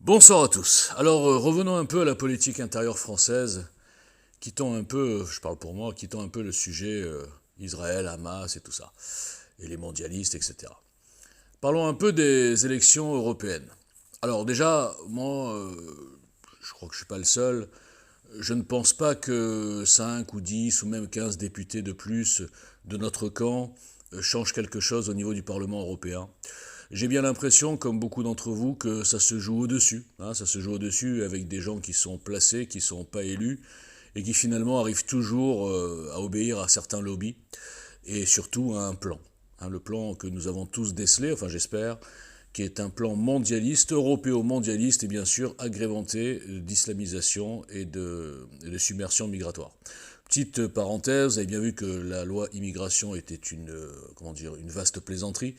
Bonsoir à tous. Alors revenons un peu à la politique intérieure française, quittons un peu, je parle pour moi, quittons un peu le sujet Israël, Hamas et tout ça, et les mondialistes, etc. Parlons un peu des élections européennes. Alors déjà, moi, je crois que je ne suis pas le seul, je ne pense pas que 5 ou 10 ou même 15 députés de plus de notre camp changent quelque chose au niveau du Parlement européen. J'ai bien l'impression, comme beaucoup d'entre vous, que ça se joue au-dessus. Ça se joue au-dessus avec des gens qui sont placés, qui ne sont pas élus, et qui finalement arrivent toujours à obéir à certains lobbies, et surtout à un plan. Le plan que nous avons tous décelé, enfin j'espère, qui est un plan mondialiste, européo-mondialiste, et bien sûr agrémenté d'islamisation et de submersion migratoire. Petite parenthèse, vous avez bien vu que la loi immigration était une vaste plaisanterie.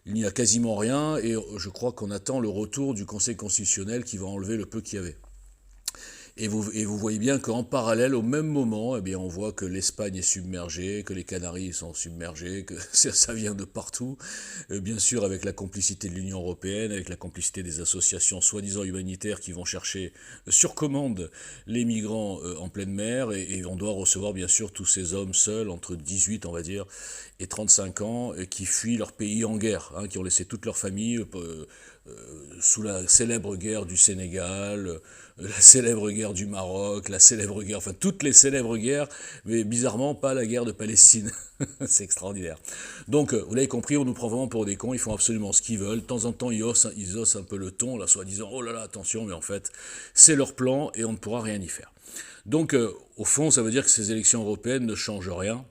Il n'y a quasiment rien et je crois qu'on attend le retour du Conseil constitutionnel qui va enlever le peu qu'il y avait. Et vous voyez bien qu'en parallèle, au même moment, eh bien, on voit que l'Espagne est submergée, que les Canaries sont submergées, que ça vient de partout. Bien sûr, avec la complicité de l'Union européenne, avec la complicité des associations soi-disant humanitaires qui vont chercher sur commande les migrants en pleine mer. Et on doit recevoir, bien sûr, tous ces hommes seuls, entre 18, on va dire, et 35 ans, qui fuient leur pays en guerre, qui ont laissé toute leur famille sous la célèbre guerre du Sénégal, la célèbre guerre du Maroc, la célèbre guerre, enfin toutes les célèbres guerres, mais bizarrement pas la guerre de Palestine. C'est extraordinaire. Donc, vous l'avez compris, on nous prend vraiment pour des cons, ils font absolument ce qu'ils veulent. De temps en temps, ils haussent un peu le ton, là, soi-disant, oh là là, attention, mais en fait, c'est leur plan et on ne pourra rien y faire. Donc, au fond, ça veut dire que ces élections européennes ne changent rien.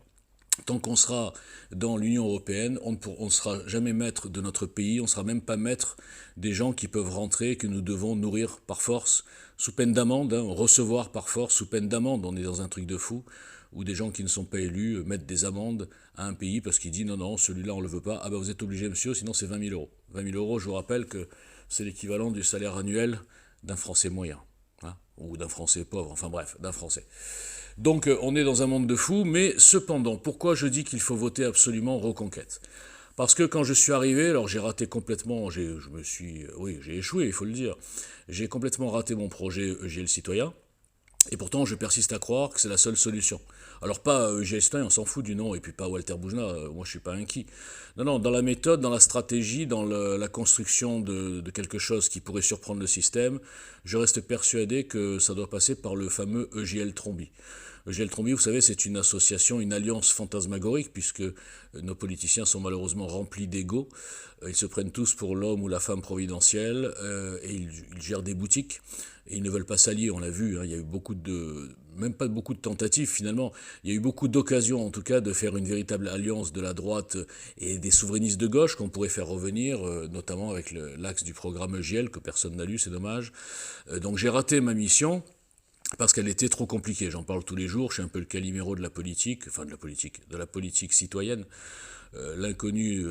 Tant qu'on sera dans l'Union européenne, on ne sera jamais maître de notre pays, on ne sera même pas maître des gens qui peuvent rentrer, que nous devons nourrir par force, sous peine d'amende, recevoir par force, sous peine d'amende. On est dans un truc de fou, où des gens qui ne sont pas élus mettent des amendes à un pays parce qu'il dit non, non, celui-là on ne le veut pas. Ah ben vous êtes obligé monsieur, sinon c'est 20 000 euros. 20 000 euros, je vous rappelle que c'est l'équivalent du salaire annuel d'un Français moyen, ou d'un Français pauvre, enfin bref, d'un Français. Donc on est dans un monde de fous, mais cependant, pourquoi je dis qu'il faut voter absolument Reconquête? Parce que quand je suis arrivé, alors j'ai raté complètement, j'ai échoué, il faut le dire. J'ai complètement raté mon projet EGL citoyen, et pourtant je persiste à croire que c'est la seule solution. Alors pas EGL citoyen, on s'en fout du nom, et puis pas Walter Boujna, moi je suis pas inquiet. Non, non, dans la méthode, dans la stratégie, dans la construction de quelque chose qui pourrait surprendre le système, je reste persuadé que ça doit passer par le fameux EGL Trombi. EGL Trombi, vous savez, c'est une association, une alliance fantasmagorique, puisque nos politiciens sont malheureusement remplis d'ego. Ils se prennent tous pour l'homme ou la femme providentielle, et ils gèrent des boutiques, et ils ne veulent pas s'allier, on l'a vu, il y a eu même pas beaucoup de tentatives finalement, il y a eu beaucoup d'occasions en tout cas de faire une véritable alliance de la droite et des souverainistes de gauche qu'on pourrait faire revenir, notamment avec l'axe du programme EGL que personne n'a lu, c'est dommage. Donc j'ai raté ma mission, parce qu'elle était trop compliquée. J'en parle tous les jours, je suis un peu le Calimero de la politique, de la politique citoyenne. L'inconnu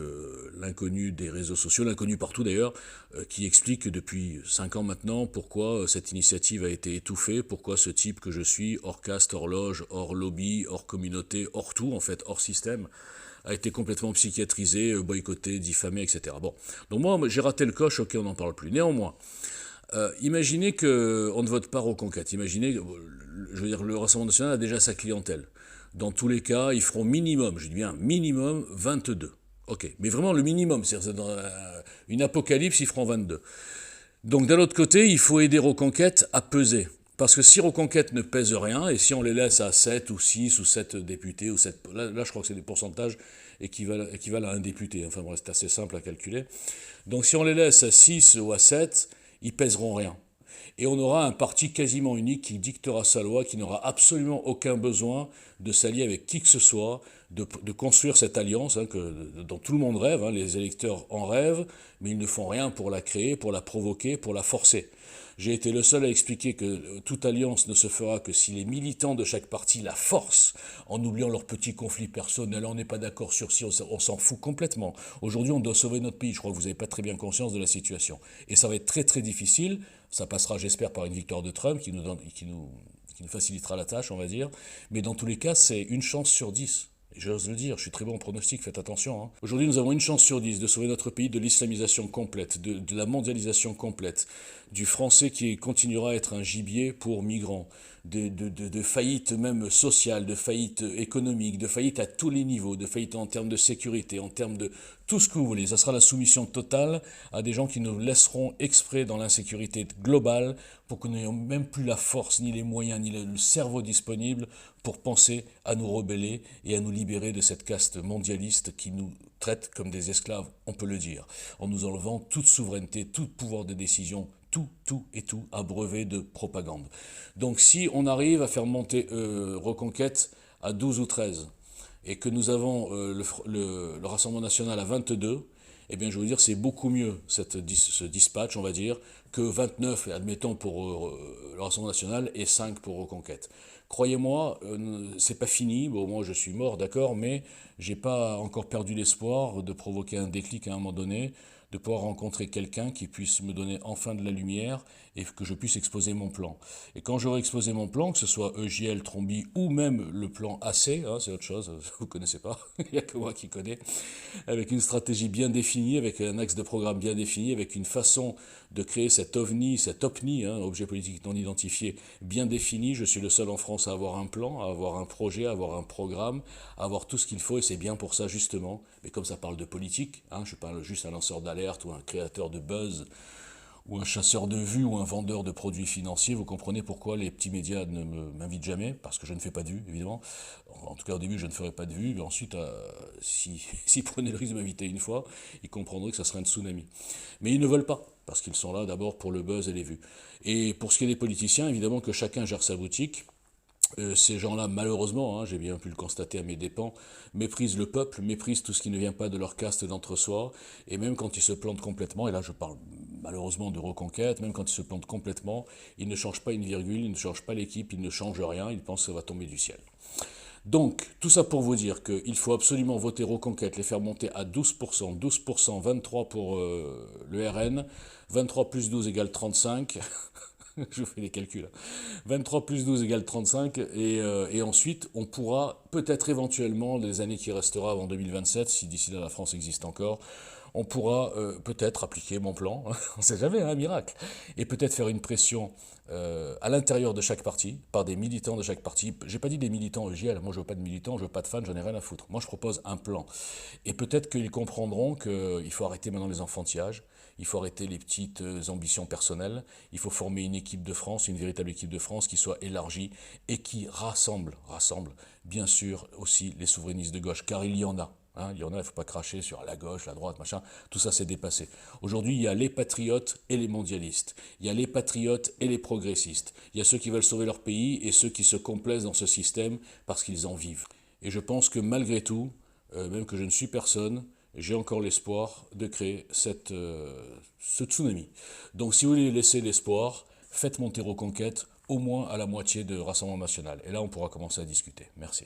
des réseaux sociaux, l'inconnu partout d'ailleurs, qui explique depuis 5 ans maintenant pourquoi cette initiative a été étouffée, pourquoi ce type que je suis, hors caste, hors loge, hors lobby, hors communauté, hors tout en fait, hors système, a été complètement psychiatrisé, boycotté, diffamé, etc. Bon, donc moi j'ai raté le coche, ok on n'en parle plus. Néanmoins, imaginez qu'on ne vote pas Reconquête. Imaginez, je veux dire, le Rassemblement national a déjà sa clientèle. Dans tous les cas, ils feront minimum, je dis bien minimum, 22. Ok, mais vraiment le minimum, c'est-à-dire dans une apocalypse, ils feront 22. Donc d'un autre côté, il faut aider Reconquête à peser. Parce que si Reconquête ne pèse rien, et si on les laisse à 7 ou 6 ou 7 députés, là je crois que c'est des pourcentages équivalent à un député, enfin bon, c'est assez simple à calculer. Donc si on les laisse à 6 ou à 7, ils pèseront rien. Et on aura un parti quasiment unique qui dictera sa loi, qui n'aura absolument aucun besoin de s'allier avec qui que ce soit, de construire cette alliance dont tout le monde rêve, les électeurs en rêvent, mais ils ne font rien pour la créer, pour la provoquer, pour la forcer. J'ai été le seul à expliquer que toute alliance ne se fera que si les militants de chaque parti la forcent, en oubliant leurs petits conflits personnels, on n'est pas d'accord sur si, on s'en fout complètement. Aujourd'hui, on doit sauver notre pays, je crois que vous n'avez pas très bien conscience de la situation. Et ça va être très très difficile, ça passera j'espère par une victoire de Trump qui nous facilitera la tâche, on va dire, mais dans tous les cas, c'est une chance sur 10. Et j'ose le dire, je suis très bon en pronostic, faites attention. Hein. Aujourd'hui, nous avons une chance sur 10 de sauver notre pays de l'islamisation complète, de la mondialisation complète, du français qui continuera à être un gibier pour migrants, de faillite même sociale, de faillite économique, de faillite à tous les niveaux, de faillite en termes de sécurité, en termes de tout ce que vous voulez. Ça sera la soumission totale à des gens qui nous laisseront exprès dans l'insécurité globale pour que nous n'ayons même plus la force, ni les moyens, ni le cerveau disponible pour penser à nous rebeller et à nous libérer de cette caste mondialiste qui nous traite comme des esclaves, on peut le dire, en nous enlevant toute souveraineté, tout pouvoir de décision, tout abreuvé de propagande. Donc si on arrive à faire monter Reconquête à 12 ou 13, et que nous avons le Rassemblement National à 22, eh bien je veux dire c'est beaucoup mieux ce dispatch, on va dire, que 29, admettons, pour le Rassemblement National et 5 pour Reconquête. Croyez-moi, c'est pas fini, bon moi je suis mort, d'accord, mais j'ai pas encore perdu l'espoir de provoquer un déclic à un moment donné, de pouvoir rencontrer quelqu'un qui puisse me donner enfin de la lumière et que je puisse exposer mon plan. Et quand j'aurai exposé mon plan, que ce soit EJL, Trombi ou même le plan AC, hein, c'est autre chose, vous ne connaissez pas, il n'y a que moi qui connais, avec une stratégie bien définie, avec un axe de programme bien défini, avec une façon de créer cet OVNI, hein, objet politique non identifié, bien défini. Je suis le seul en France à avoir un plan, à avoir un projet, à avoir un programme, à avoir tout ce qu'il faut, et c'est bien pour ça justement. Mais comme ça parle de politique, hein, je parle juste un lanceur d'alerte ou un créateur de buzz, ou un chasseur de vues ou un vendeur de produits financiers, vous comprenez pourquoi les petits médias ne m'invitent jamais, parce que je ne fais pas de vues, évidemment. En tout cas, au début, je ne ferai pas de vues, mais ensuite, s'ils prenaient le risque de m'inviter une fois, ils comprendraient que ça serait un tsunami. Mais ils ne veulent pas, parce qu'ils sont là d'abord pour le buzz et les vues. Et pour ce qui est des politiciens, évidemment que chacun gère sa boutique. Ces gens-là, malheureusement, hein, j'ai bien pu le constater à mes dépens, méprisent le peuple, méprisent tout ce qui ne vient pas de leur caste d'entre-soi, et même quand ils se plantent complètement, et là je parle malheureusement de Reconquête, même quand ils se plantent complètement, ils ne changent pas une virgule, ils ne changent pas l'équipe, ils ne changent rien, ils pensent que ça va tomber du ciel. Donc, tout ça pour vous dire qu'il faut absolument voter Reconquête, les faire monter à 12%, 12%, 23% pour le RN, 23 plus 12 égale 35, je vous fais les calculs. 23 plus 12 égale 35, et ensuite on pourra peut-être éventuellement, les années qui restera avant 2027, si d'ici là la France existe encore, on pourra peut-être appliquer mon plan, on ne sait jamais, un miracle, et peut-être faire une pression à l'intérieur de chaque parti, par des militants de chaque parti. J'ai pas dit des militants EJL, moi je veux pas de militants, je veux pas de fans, j'en ai rien à foutre. Moi je propose un plan. Et peut-être qu'ils comprendront qu'il faut arrêter maintenant les enfantillages, il faut arrêter les petites ambitions personnelles, il faut former une équipe de France, une véritable équipe de France qui soit élargie et qui rassemble bien sûr aussi les souverainistes de gauche, car il y en a. Hein, il y en a, il ne faut pas cracher sur la gauche, la droite, machin, tout ça c'est dépassé. Aujourd'hui, il y a les patriotes et les mondialistes, il y a les patriotes et les progressistes, il y a ceux qui veulent sauver leur pays et ceux qui se complaisent dans ce système parce qu'ils en vivent. Et je pense que malgré tout, même que je ne suis personne, j'ai encore l'espoir de créer ce tsunami. Donc si vous voulez laisser l'espoir, faites monter Reconquête au moins à la moitié de Rassemblement National. Et là, on pourra commencer à discuter. Merci.